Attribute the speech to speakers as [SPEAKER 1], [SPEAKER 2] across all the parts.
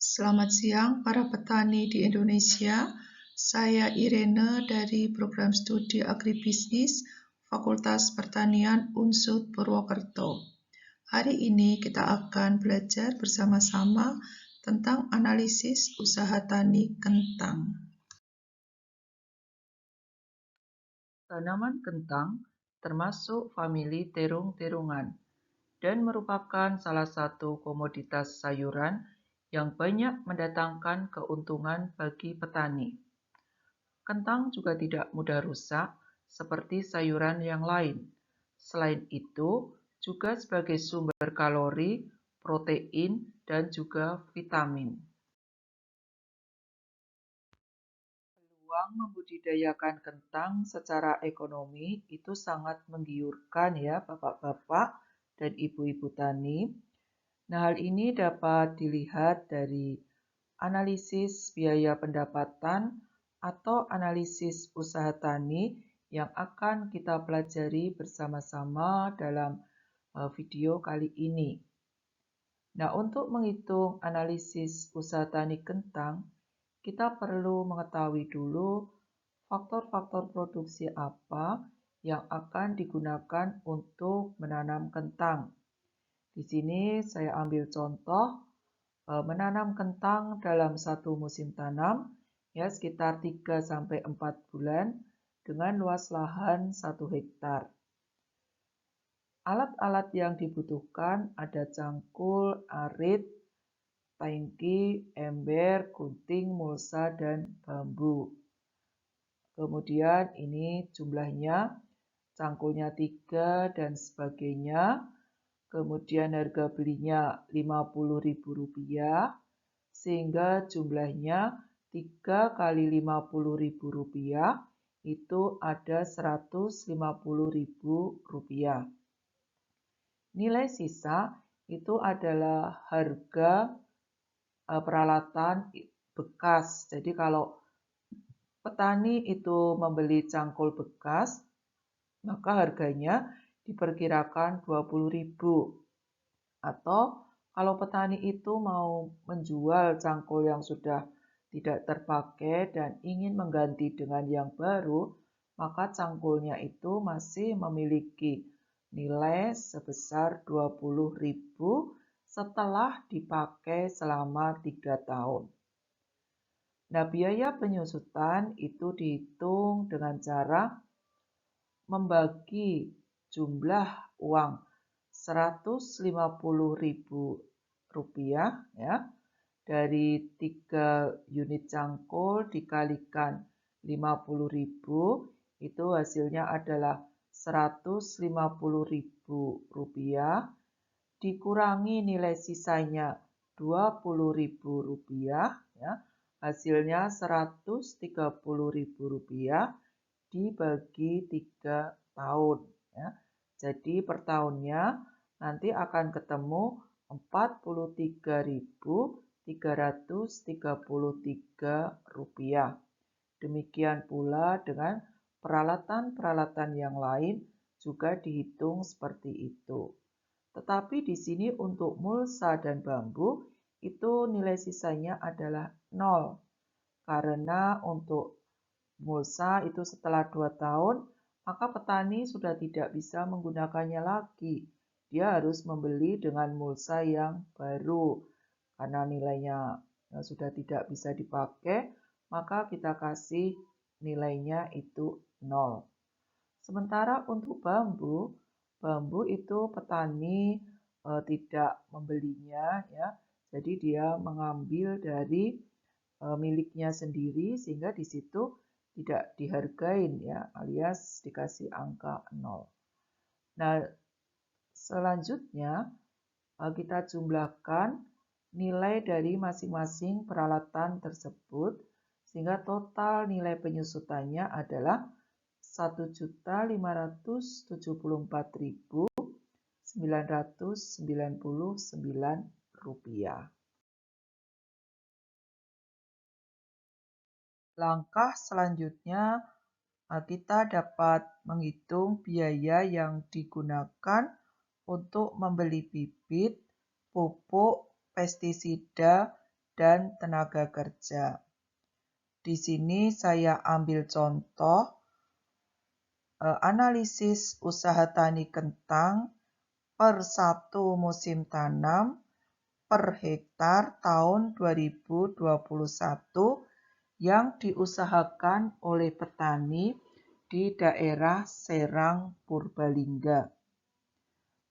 [SPEAKER 1] Selamat siang para petani di Indonesia. Saya Irene dari Program Studi Agribisnis Fakultas Pertanian UNSUD Purwokerto. Hari ini kita akan belajar bersama-sama tentang analisis usaha tani kentang.
[SPEAKER 2] Tanaman kentang termasuk famili terung-terungan dan merupakan salah satu komoditas sayuran yang banyak mendatangkan keuntungan bagi petani. Kentang juga tidak mudah rusak seperti sayuran yang lain. Selain itu, juga sebagai sumber kalori, protein, dan juga vitamin. Peluang membudidayakan kentang secara ekonomi itu sangat menggiurkan ya Bapak-bapak dan Ibu-ibu tani. Nah, hal ini dapat dilihat dari analisis biaya pendapatan atau analisis usaha tani yang akan kita pelajari bersama-sama dalam video kali ini. Nah, untuk menghitung analisis usaha tani kentang, kita perlu mengetahui dulu faktor-faktor produksi apa yang akan digunakan untuk menanam kentang. Di sini saya ambil contoh menanam kentang dalam satu musim tanam ya sekitar 3-4 bulan dengan luas lahan 1 hektar. Alat-alat yang dibutuhkan ada cangkul, arit, tangki, ember, gunting, mulsa, dan bambu. Kemudian ini jumlahnya, cangkulnya 3 dan sebagainya. Kemudian harga belinya Rp50.000, sehingga jumlahnya 3 kali Rp50.000 itu ada Rp150.000. Nilai sisa itu adalah harga peralatan bekas. Jadi kalau petani itu membeli cangkul bekas, maka harganya diperkirakan Rp20.000. Atau kalau petani itu mau menjual cangkul yang sudah tidak terpakai dan ingin mengganti dengan yang baru, maka cangkulnya itu masih memiliki nilai sebesar Rp20.000 setelah dipakai selama 3 tahun. Nah, biaya penyusutan itu dihitung dengan cara membagi jumlah uang Rp150.000 ya, dari 3 unit cangkul dikalikan Rp50.000 itu hasilnya adalah Rp150.000 dikurangi nilai sisanya Rp20.000 ya, hasilnya Rp130.000 dibagi 3 tahun ya. Jadi per tahunnya nanti akan ketemu Rp43.333. Demikian pula dengan peralatan-peralatan yang lain juga dihitung seperti itu. Tetapi di sini untuk mulsa dan bambu itu nilai sisanya adalah 0. Karena untuk mulsa itu setelah 2 tahun, maka petani sudah tidak bisa menggunakannya lagi. Dia harus membeli dengan mulsa yang baru. Karena nilainya sudah tidak bisa dipakai, maka kita kasih nilainya itu 0. Sementara untuk bambu, bambu itu petani tidak membelinya ya. Jadi dia mengambil dari miliknya sendiri sehingga di situ tidak dihargain ya, alias dikasih angka 0. Nah, selanjutnya kita jumlahkan nilai dari masing-masing peralatan tersebut sehingga total nilai penyusutannya adalah Rp1.574.999. Langkah selanjutnya kita dapat menghitung biaya yang digunakan untuk membeli bibit, pupuk, pestisida, dan tenaga kerja. Di sini saya ambil contoh analisis usaha tani kentang per 1 musim tanam per hektar tahun 2021 yang diusahakan oleh petani di daerah Serang, Purbalingga.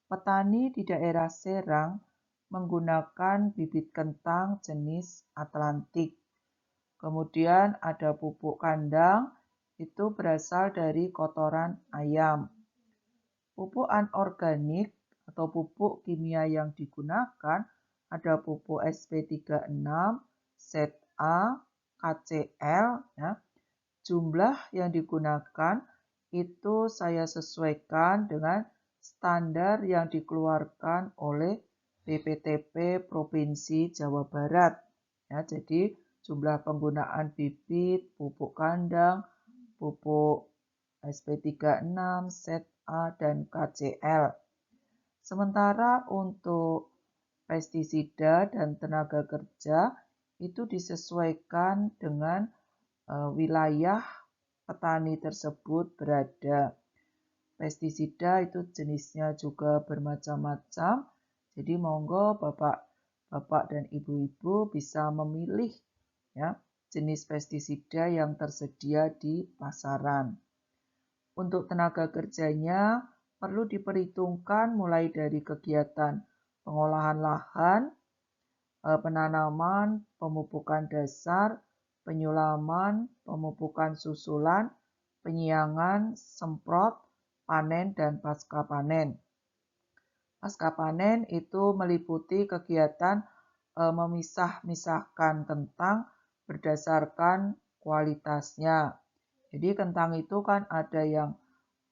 [SPEAKER 2] Petani di daerah Serang menggunakan bibit kentang jenis Atlantik. Kemudian ada pupuk kandang, itu berasal dari kotoran ayam. Pupuk anorganik atau pupuk kimia yang digunakan ada pupuk SP36, ZA, KCL. Ya. Jumlah yang digunakan itu saya sesuaikan dengan standar yang dikeluarkan oleh BPTP Provinsi Jawa Barat. Ya, jadi jumlah penggunaan bibit, pupuk kandang, pupuk SP36, ZA, dan KCL. Sementara untuk pestisida dan tenaga kerja itu disesuaikan dengan wilayah petani tersebut berada. Pestisida itu jenisnya juga bermacam-macam. Jadi monggo Bapak dan Ibu-ibu bisa memilih ya jenis pestisida yang tersedia di pasaran. Untuk tenaga kerjanya perlu diperhitungkan mulai dari kegiatan pengolahan lahan, penanaman, pemupukan dasar, penyulaman, pemupukan susulan, penyiangan, semprot, panen, dan pasca panen. Pasca panen itu meliputi kegiatan memisah-misahkan kentang berdasarkan kualitasnya. Jadi kentang itu kan ada yang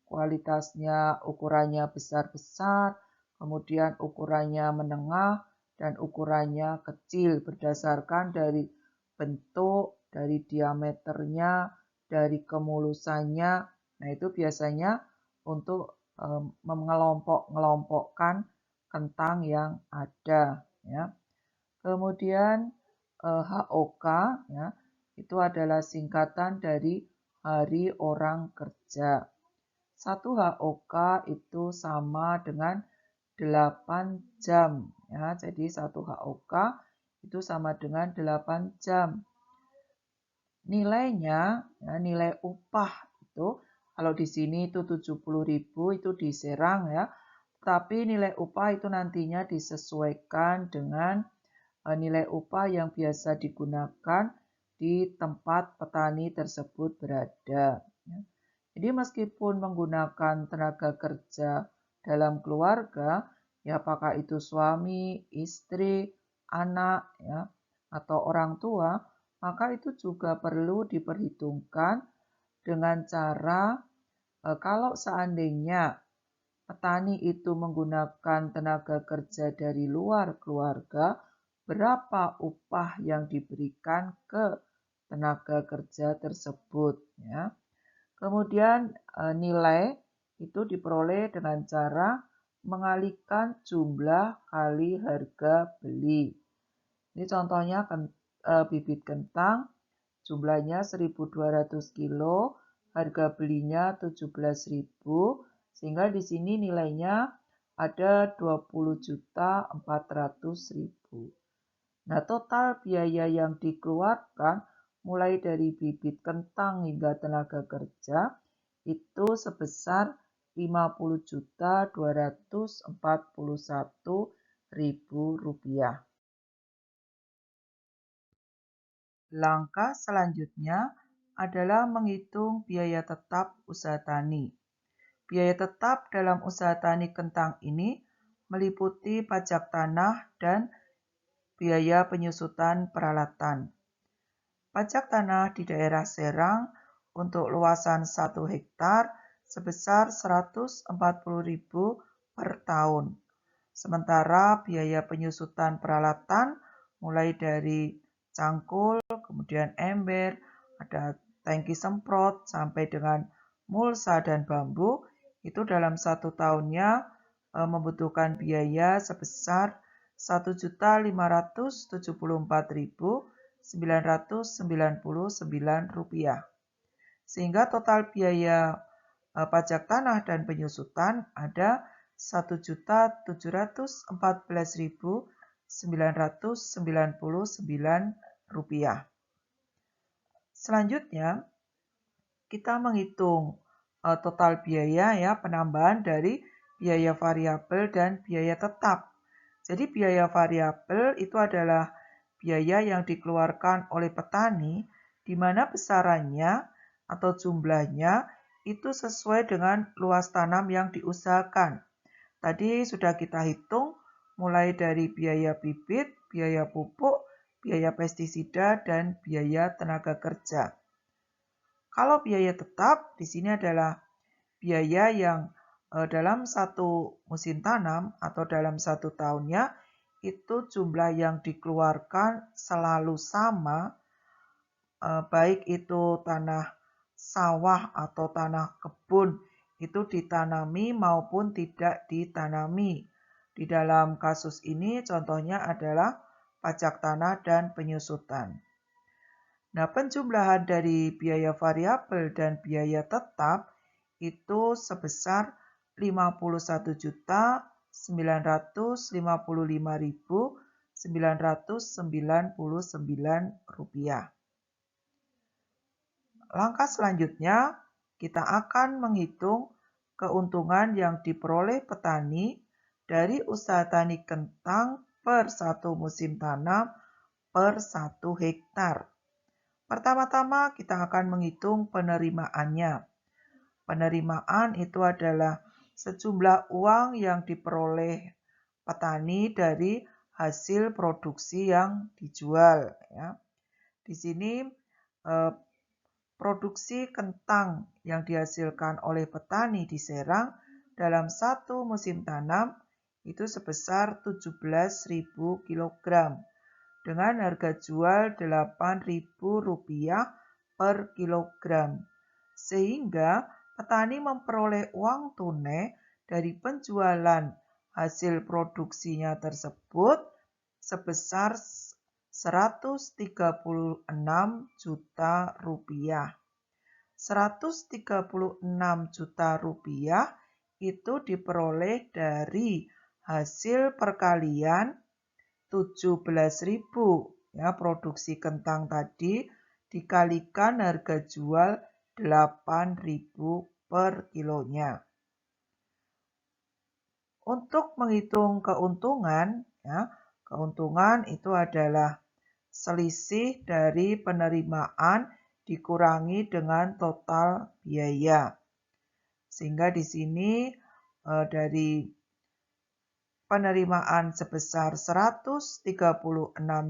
[SPEAKER 2] kualitasnya ukurannya besar-besar, kemudian ukurannya menengah, dan ukurannya kecil berdasarkan dari bentuk, dari diameternya, dari kemulusannya. Nah, itu biasanya untuk mengelompok-ngelompokkan kentang yang ada. Ya. Kemudian HOK ya, itu adalah singkatan dari Hari Orang Kerja. 1 HOK itu sama dengan 8 jam. Ya, jadi 1 HOK itu sama dengan 8 jam. Nilainya, ya, nilai upah itu, kalau di sini itu 70.000 itu di Serang ya, tapi nilai upah itu nantinya disesuaikan dengan nilai upah yang biasa digunakan di tempat petani tersebut berada. Ya. Jadi meskipun menggunakan tenaga kerja dalam keluarga, ya apakah itu suami, istri, anak, ya, atau orang tua, maka itu juga perlu diperhitungkan dengan cara kalau seandainya petani itu menggunakan tenaga kerja dari luar keluarga, berapa upah yang diberikan ke tenaga kerja tersebut. Ya. Kemudian nilai itu diperoleh dengan cara mengalikan jumlah kali harga beli. Ini contohnya bibit kentang, jumlahnya 1.200 kilo, harga belinya 17.000, sehingga di sini nilainya ada 20.400.000. Nah, total biaya yang dikeluarkan mulai dari bibit kentang hingga tenaga kerja itu sebesar Rp50.241.000. Langkah selanjutnya adalah menghitung biaya tetap usaha tani. Biaya tetap dalam usaha tani kentang ini meliputi pajak tanah dan biaya penyusutan peralatan. Pajak tanah di daerah Serang untuk luasan 1 hektar sebesar Rp140.000 per tahun. Sementara biaya penyusutan peralatan mulai dari cangkul, kemudian ember, ada tangki semprot, sampai dengan mulsa dan bambu, itu dalam 1 tahunnya membutuhkan biaya sebesar Rp1.574.999. Sehingga total biaya pajak tanah dan penyusutan ada Rp1.714.999. Selanjutnya, kita menghitung total biaya ya, penambahan dari biaya variabel dan biaya tetap. Jadi biaya variabel itu adalah biaya yang dikeluarkan oleh petani di mana besarannya atau jumlahnya itu sesuai dengan luas tanam yang diusahakan. Tadi sudah kita hitung mulai dari biaya bibit, biaya pupuk, biaya pestisida, dan biaya tenaga kerja. Kalau biaya tetap di sini adalah biaya yang dalam satu musim tanam atau dalam satu tahunnya itu jumlah yang dikeluarkan selalu sama, baik itu tanah sawah atau tanah kebun itu ditanami maupun tidak ditanami. Di dalam kasus ini contohnya adalah pajak tanah dan penyusutan. Nah, penjumlahan dari biaya variabel dan biaya tetap itu sebesar Rp51.955.999. Langkah selanjutnya, kita akan menghitung keuntungan yang diperoleh petani dari usaha tani kentang per satu musim tanam per 1 hektar. Pertama-tama kita akan menghitung penerimaannya. Penerimaan itu adalah sejumlah uang yang diperoleh petani dari hasil produksi yang dijual. Ya. Di sini produksi kentang yang dihasilkan oleh petani di Serang dalam satu musim tanam itu sebesar 17.000 kg dengan harga jual Rp8.000 per kilogram. Sehingga petani memperoleh uang tunai dari penjualan hasil produksinya tersebut sebesar Rp136 juta. Rp136 juta itu diperoleh dari hasil perkalian 17.000 ya, produksi kentang tadi dikalikan harga jual 8.000 per kilonya. Untuk menghitung keuntungan, ya, keuntungan itu adalah selisih dari penerimaan dikurangi dengan total biaya. Sehingga di sini dari penerimaan sebesar 136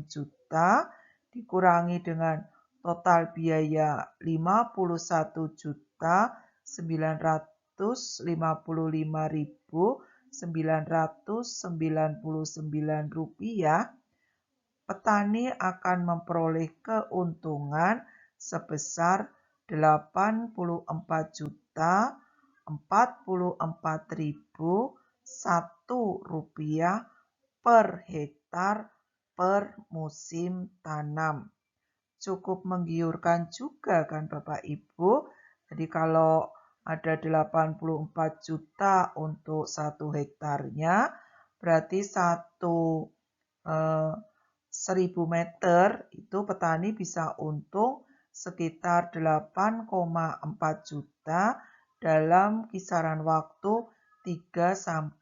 [SPEAKER 2] juta dikurangi dengan total biaya 51.955.999 rupiah, petani akan memperoleh keuntungan sebesar 84.044.001 rupiah per hektar per musim tanam. Cukup menggiurkan juga kan Bapak Ibu. Jadi kalau ada 84 juta untuk 1 hektarnya, berarti 1.000 meter itu petani bisa untung sekitar 8,4 juta dalam kisaran waktu 3-4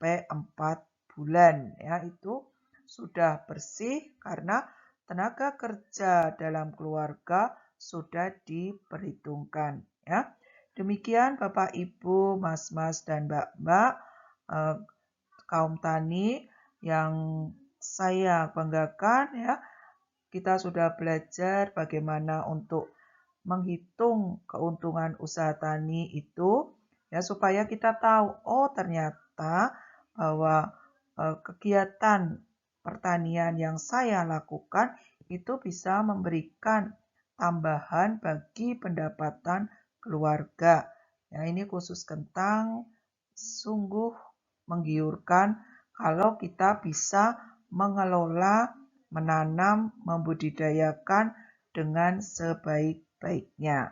[SPEAKER 2] bulan. Ya, itu sudah bersih karena tenaga kerja dalam keluarga sudah diperhitungkan. Ya. Demikian Bapak Ibu, Mas-mas dan Mbak-mbak, kaum tani yang saya banggakan ya. Kita sudah belajar bagaimana untuk menghitung keuntungan usaha tani itu ya supaya kita tahu ternyata bahwa kegiatan pertanian yang saya lakukan itu bisa memberikan tambahan bagi pendapatan keluarga. Ya, ini khusus kentang sungguh menggiurkan kalau kita bisa mengelola, menanam, membudidayakan dengan sebaik-baiknya.